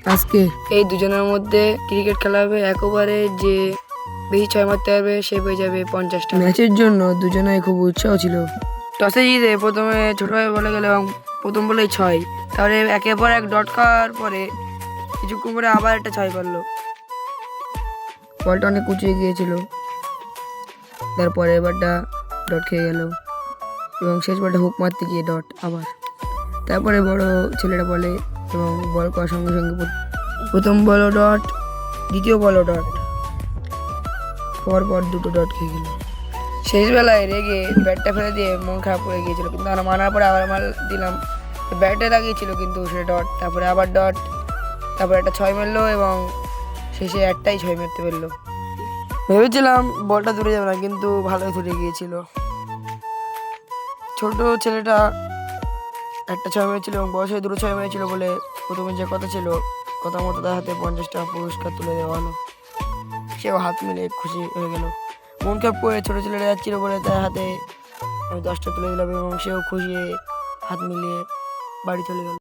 আজকে এই দুজনের মধ্যে ক্রিকেট খেলা হবে। এক ওভারে যে বেশি 6 মারতে পারবে সে পেয়ে যাবে 50 টাকা। ম্যাচের জন্য দুজনে খুব উৎসাহ ছিল। টসে জিতে প্রথমে ছোট ভাই বলে গেল এবং প্রথম বলেই 6। তারপরে একের পর এক ডট খাওয়ার পরে কিছুক্ষণ পরে আবার একটা 6 পারলো। বলটা অনেক কুচিয়ে গিয়েছিল, তারপরে এবারটা ডট খেয়ে গেল এবং শেষ বলটা হুক মারতে গিয়ে ডট আবার। তারপরে বড় ছেলেটা বলে এবং বল করার সঙ্গে সঙ্গে প্রথম বলও ডট, দ্বিতীয় বলও ডট, পরপর দুটো ডট খেয়ে গেল। শেষ বেলায় রেগে ব্যাটটা ফেলে দিয়ে মন খারাপ হয়ে গিয়েছিল, কিন্তু আমরা মানার পরে আবার মার দিলাম। ব্যাটে লাগিয়েছিল কিন্তু সে ডট, তারপরে আবার ডট, তারপরে একটা 6 মারলো এবং শেষে একটাই 6 মারতে পারলো। ভেবেছিলাম বলটা দূরে যাবে না, কিন্তু ভালোই দূরে গিয়েছিল। ছোট ছেলেটা একটা 6 মেরেছিল এবং বয়সে দুটো 6 মেরেছিল বলে প্রথমে যে কথা ছিল কথা মতো তার হাতে 50 টাকা পুরস্কার তুলে দেওয়া হলো। সেও হাত মিলে খুশি হয়ে গেল। মন খারাপ করে ছোটো ছেলেটা যাচ্ছিল বলে তার হাতে আমি 10টা তুলে দিলাম এবং সেও খুশি হয়ে হাত মিলিয়ে বাড়ি চলে গেল।